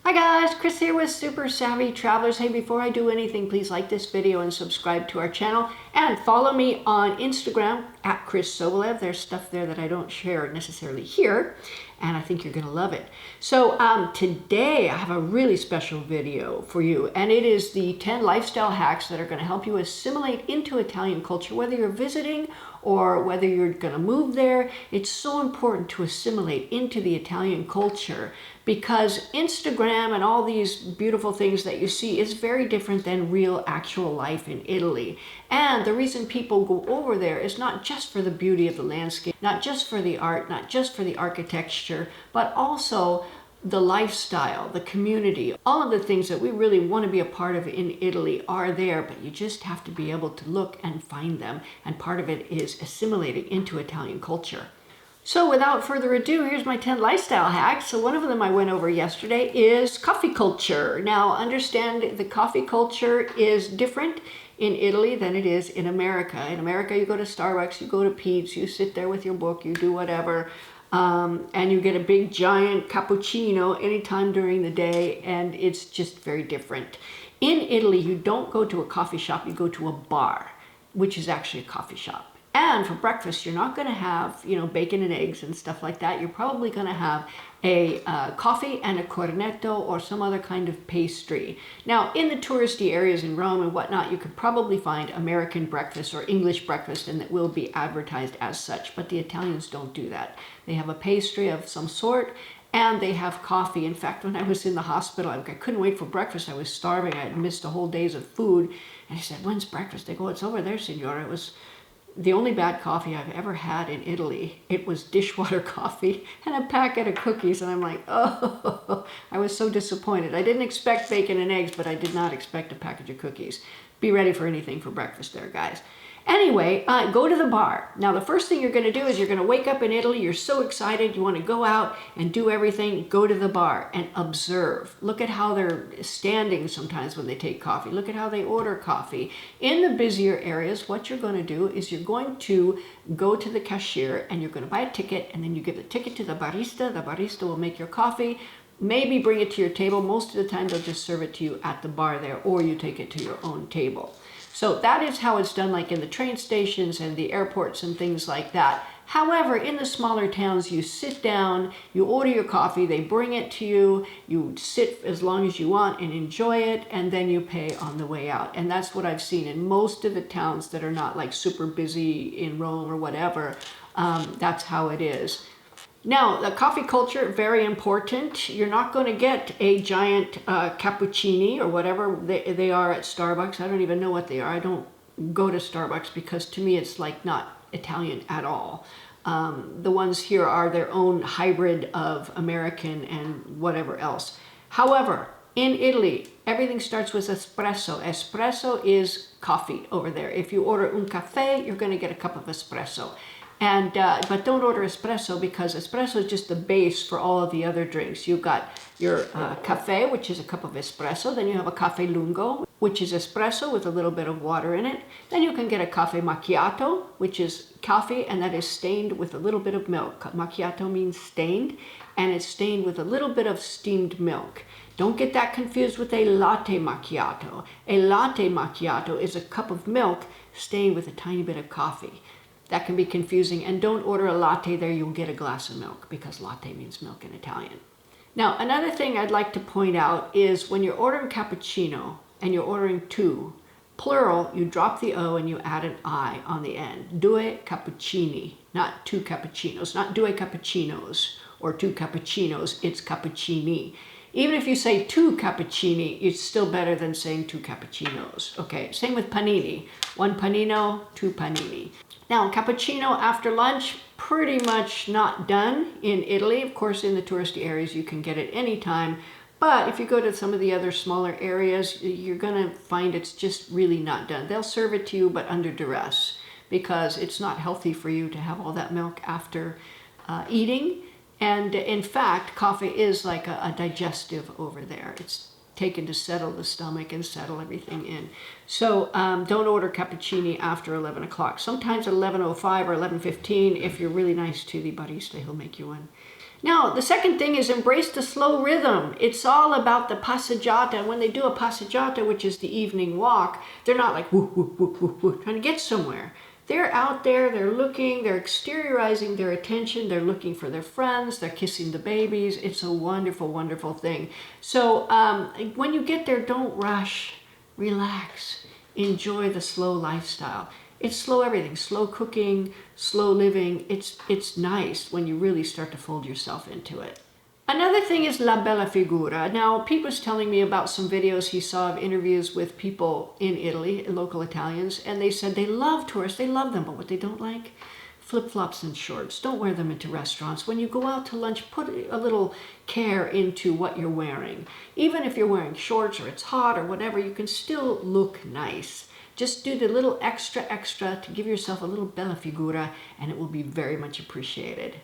Hi guys, Chris here with Super Savvy Travelers. Hey, before I do anything, please like this video and subscribe to our channel and follow me on Instagram at Chris Sobolev. There's stuff there that I don't share necessarily here, and I think you're gonna love it. So today I have a really special video for you, and it is the 10 lifestyle hacks that are gonna help you assimilate into Italian culture, whether you're visiting or whether you're gonna move there. It's so important to assimilate into the Italian culture because Instagram and all these beautiful things that you see is very different than real actual life in Italy. And the reason people go over there is not just for the beauty of the landscape, not just for the art, not just for the architecture, but also the lifestyle, the community, all of the things that we really want to be a part of in Italy are there, but you just have to be able to look and find them. And part of it is assimilating into Italian culture. So without further ado, here's my 10 lifestyle hacks. So one of them I went over yesterday is coffee culture. Now understand the coffee culture is different in Italy than it is in America. In America, you go to Starbucks, you go to Pete's, you sit there with your book, you do whatever, and you get a big giant cappuccino anytime during the day, and it's just very different. In Italy, you don't go to a coffee shop, you go to a bar, which is actually a coffee shop. And for breakfast, you're not going to have, bacon and eggs and stuff like that. You're probably going to have a coffee and a cornetto or some other kind of pastry. Now, in the touristy areas in Rome and whatnot, you could probably find American breakfast or English breakfast, and that will be advertised as such. But the Italians don't do that. They have a pastry of some sort, and they have coffee. In fact, when I was in the hospital, I couldn't wait for breakfast. I was starving. I had missed a whole days of food. And I said, "When's breakfast?" They go, "It's over there, signora." It was the only bad coffee I've ever had in Italy. It was dishwater coffee and a packet of cookies. And I'm like, oh, I was so disappointed. I didn't expect bacon and eggs, but I did not expect a package of cookies. Be ready for anything for breakfast there, guys. Anyway, go to the bar. Now, the first thing you're going to do is you're going to wake up in Italy. You're so excited. You want to go out and do everything. Go to the bar and observe. Look at how they're standing sometimes when they take coffee. Look at how they order coffee. In the busier areas, what you're going to do is you're going to go to the cashier and you're going to buy a ticket, and then you give the ticket to the barista. The barista will make your coffee. Maybe bring it to your table. Most of the time, they'll just serve it to you at the bar there, or you take it to your own table. So that is how it's done, like in the train stations and the airports and things like that. However, in the smaller towns, you sit down, you order your coffee, they bring it to you, you sit as long as you want and enjoy it, and then you pay on the way out. And that's what I've seen in most of the towns that are not like super busy in Rome or whatever. That's how it is. Now, the coffee culture, very important. You're not going to get a giant cappuccini or whatever they are at Starbucks. I don't even know what they are. I don't go to Starbucks because to me it's like not Italian at all. The ones here are their own hybrid of American and whatever else. However, in Italy, everything starts with espresso. Espresso is coffee over there. If you order un caffè, you're going to get a cup of espresso. And but don't order espresso, because espresso is just the base for all of the other drinks. You've got your caffè, which is a cup of espresso. Then you have a caffè lungo, which is espresso with a little bit of water in it. Then you can get a caffè macchiato, which is coffee and that is stained with a little bit of milk. Macchiato means stained, and it's stained with a little bit of steamed milk. Don't get that confused with a latte macchiato. A latte macchiato is a cup of milk stained with a tiny bit of coffee. That can be confusing, and don't order a latte there. You'll get a glass of milk, because latte means milk in Italian. Now, another thing I'd like to point out is when you're ordering cappuccino and you're ordering two, plural, you drop the O and you add an I on the end. Due cappuccini, not two cappuccinos, not due cappuccinos or two cappuccinos, it's cappuccini. Even if you say two cappuccini, it's still better than saying two cappuccinos. Okay, same with panini. One panino, two panini. Now, cappuccino after lunch, pretty much not done in Italy. Of course, in the touristy areas, you can get it anytime. But if you go to some of the other smaller areas, you're going to find it's just really not done. They'll serve it to you, but under duress, because it's not healthy for you to have all that milk after eating. And in fact, coffee is like a digestive over there. It's taken to settle the stomach and settle everything in. So don't order cappuccini after 11 o'clock. Sometimes at 11:05 or 11:15, if you're really nice to the barista, he'll make you one. Now, the second thing is embrace the slow rhythm. It's all about the passeggiata. When they do a passeggiata, which is the evening walk, they're not like whoop, whoop, whoop, whoop, whoop, trying to get somewhere. They're out there, they're looking, they're exteriorizing their attention, they're looking for their friends, they're kissing the babies. It's a wonderful, wonderful thing. So when you get there, don't rush, relax, enjoy the slow lifestyle. It's slow everything, slow cooking, slow living. It's nice when you really start to fold yourself into it. Another thing is La Bella Figura. Now, Pete was telling me about some videos he saw of interviews with people in Italy, local Italians, and they said they love tourists, they love them, but what they don't like, flip-flops and shorts. Don't wear them into restaurants. When you go out to lunch, put a little care into what you're wearing. Even if you're wearing shorts or it's hot or whatever, you can still look nice. Just do the little extra to give yourself a little Bella Figura, and it will be very much appreciated.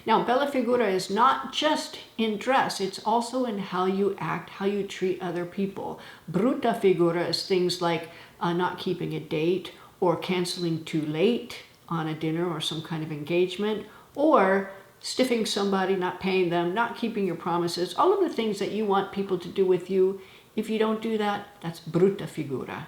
Now, Bella Figura is not just in dress, it's also in how you act, how you treat other people. Brutta Figura is things like not keeping a date or canceling too late on a dinner or some kind of engagement, or stiffing somebody, not paying them, not keeping your promises, all of the things that you want people to do with you. If you don't do that, that's Brutta Figura.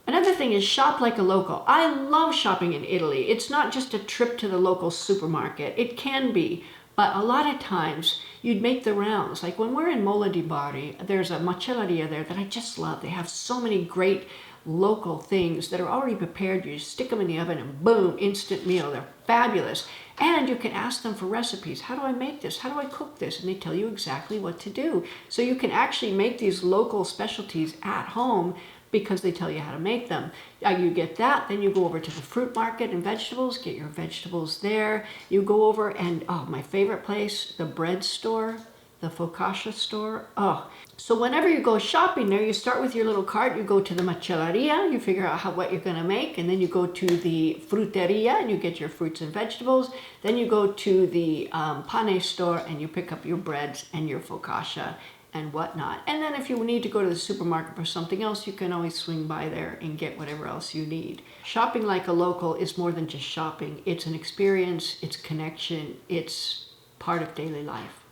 Another thing is shop like a local. I love shopping in Italy. It's not just a trip to the local supermarket. It can be, but a lot of times you'd make the rounds. Like when we're in Mola di Bari, there's a macelleria there that I just love. They have so many great local things that are already prepared. You just stick them in the oven and boom, instant meal. They're fabulous. And you can ask them for recipes. How do I make this? How do I cook this? And they tell you exactly what to do. So you can actually make these local specialties at home because they tell you how to make them. You get that, then you go over to the fruit market and vegetables, get your vegetables there. You go over and, oh, my favorite place, the bread store, the focaccia store. Oh, so whenever you go shopping there, you start with your little cart, you go to the macelleria, you figure out what you're gonna make, and then you go to the frutteria and you get your fruits and vegetables. Then you go to the pane store and you pick up your breads and your focaccia and whatnot. And then if you need to go to the supermarket for something else, you can always swing by there and get whatever else you need. Shopping like a local is more than just shopping. It's an experience, it's connection, it's part of daily life.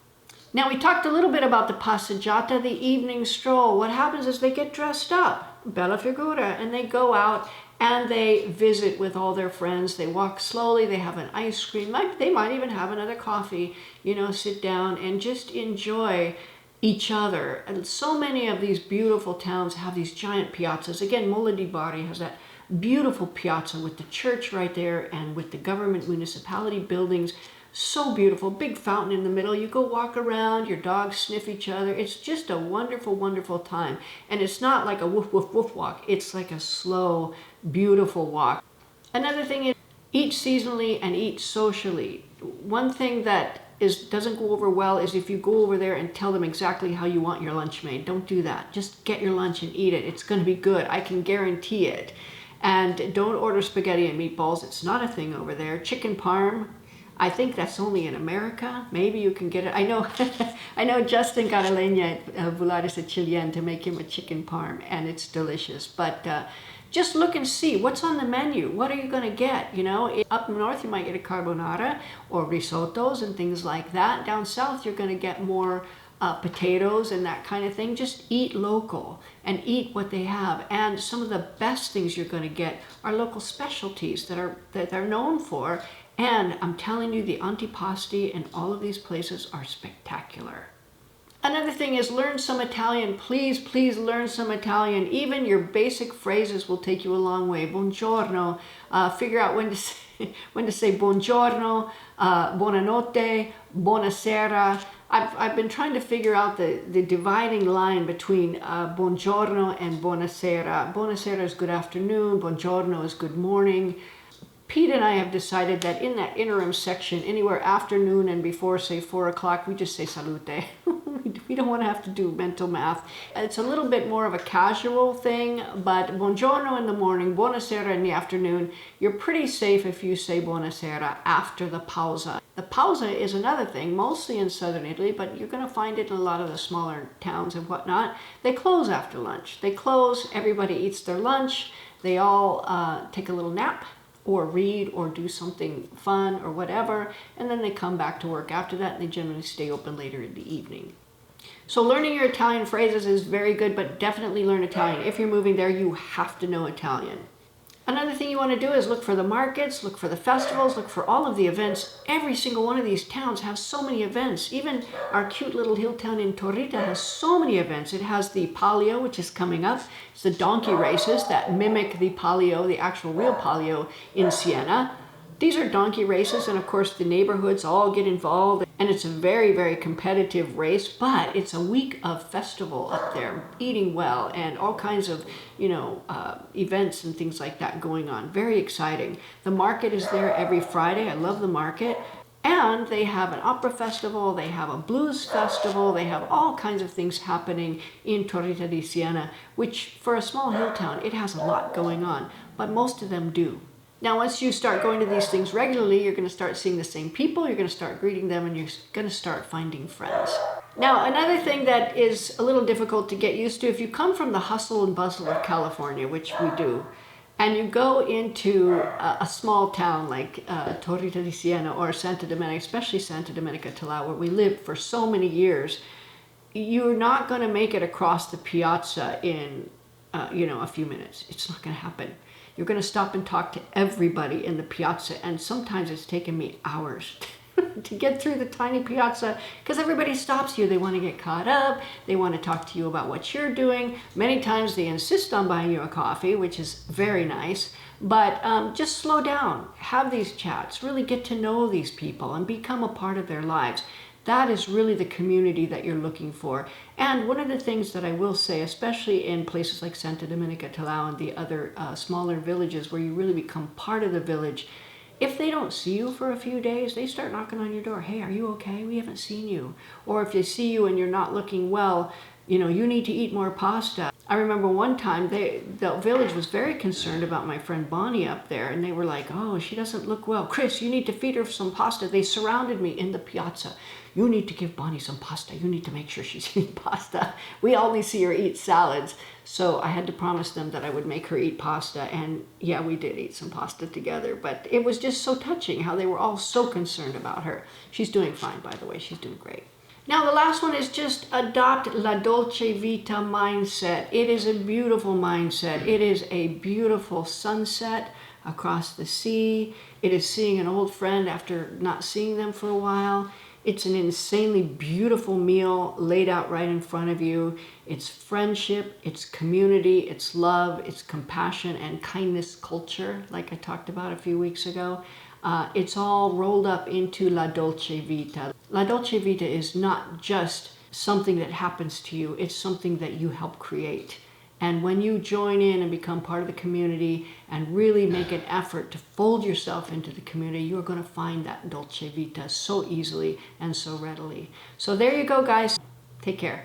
Now, we talked a little bit about the passeggiata, the evening stroll. What happens is they get dressed up, Bella Figura, and they go out and they visit with all their friends. They walk slowly, they have an ice cream, they might even have another coffee, sit down and just enjoy each other. And so many of these beautiful towns have these giant piazzas. Again, Mola di Bari has that beautiful piazza with the church right there and with the government municipality buildings. So beautiful, big fountain in the middle. You go walk around, your dogs sniff each other. It's just a wonderful, wonderful time. And it's not like a woof, woof, woof walk. It's like a slow, beautiful walk. Another thing is eat seasonally and eat socially. One thing that doesn't go over well is if you go over there and tell them exactly how you want your lunch made. Don't do that. Just get your lunch and eat it. It's going to be good. I can guarantee it. And don't order spaghetti and meatballs. It's not a thing over there. Chicken parm, I think that's only in America. Maybe you can get it. I know Justin got a legna at Volare Sicilienne to make him a chicken parm, and it's delicious. But just look and see what's on the menu. What are you going to get? Up north you might get a carbonara or risottos and things like that. Down south you're going to get more potatoes and that kind of thing. Just eat local and eat what they have. And some of the best things you're going to get are local specialties that they're known for. And I'm telling you, the antipasti in all of these places are spectacular. Another thing is learn some Italian. Please, please learn some Italian. Even your basic phrases will take you a long way. Buongiorno. Figure out when to say buongiorno, buonanotte, buonasera. I've been trying to figure out the dividing line between buongiorno and buonasera. Buonasera is good afternoon. Buongiorno is good morning. Pete and I have decided that in that interim section, anywhere after noon and before, say, 4 o'clock, we just say salute. We don't want to have to do mental math. It's a little bit more of a casual thing, but buongiorno in the morning, buonasera in the afternoon. You're pretty safe if you say buonasera after the pausa. The pausa is another thing, mostly in southern Italy, but you're going to find it in a lot of the smaller towns and whatnot. They close after lunch. They close, everybody eats their lunch, they all take a little nap, or read or do something fun or whatever, and then they come back to work after that, and they generally stay open later in the evening. So learning your Italian phrases is very good, but definitely learn Italian. If you're moving there, you have to know Italian. Another thing you want to do is look for the markets, look for the festivals, look for all of the events. Every single one of these towns has so many events. Even our cute little hill town in Torrita has so many events. It has the Palio, which is coming up. It's the donkey races that mimic the Palio, the actual real Palio in Siena. These are donkey races, and of course the neighborhoods all get involved, and it's a very, very competitive race, but it's a week of festival up there, eating well, and all kinds of, events and things like that going on. Very exciting. The market is there every Friday. I love the market. And they have an opera festival, they have a blues festival, they have all kinds of things happening in Torrita di Siena, which for a small hill town, it has a lot going on, but most of them do. Now, once you start going to these things regularly, you're going to start seeing the same people, you're going to start greeting them, and you're going to start finding friends. Now, another thing that is a little difficult to get used to, if you come from the hustle and bustle of California, which we do, and you go into a small town like Torrita di Siena or Santa Domenica, especially Santa Domenica Tlau, where we lived for so many years, you're not going to make it across the piazza in, a few minutes. It's not going to happen. You're going to stop and talk to everybody in the piazza, and sometimes it's taken me hours to get through the tiny piazza because everybody stops you. They want to get caught up. They want to talk to you about what you're doing. Many times they insist on buying you a coffee, which is very nice, but just slow down. Have these chats. Really get to know these people and become a part of their lives. That is really the community that you're looking for. And one of the things that I will say, especially in places like Santa Domenica Tlau and the other smaller villages where you really become part of the village, if they don't see you for a few days, they start knocking on your door. Hey, are you okay? We haven't seen you. Or if they see you and you're not looking well, you need to eat more pasta. I remember one time the village was very concerned about my friend Bonnie up there, and they were like, oh, she doesn't look well. Chris, you need to feed her some pasta. They surrounded me in the piazza. You need to give Bonnie some pasta. You need to make sure she's eating pasta. We only see her eat salads. So I had to promise them that I would make her eat pasta. And yeah, we did eat some pasta together. But it was just so touching how they were all so concerned about her. She's doing fine, by the way. She's doing great. Now, the last one is just adopt La Dolce Vita mindset. It is a beautiful mindset. It is a beautiful sunset across the sea. It is seeing an old friend after not seeing them for a while. It's an insanely beautiful meal laid out right in front of you. It's friendship, it's community, it's love, it's compassion and kindness culture, like I talked about a few weeks ago. It's all rolled up into La Dolce Vita. La Dolce Vita is not just something that happens to you, it's something that you help create. And when you join in and become part of the community and really make an effort to fold yourself into the community, you're going to find that Dolce Vita so easily and so readily. So there you go, guys. Take care.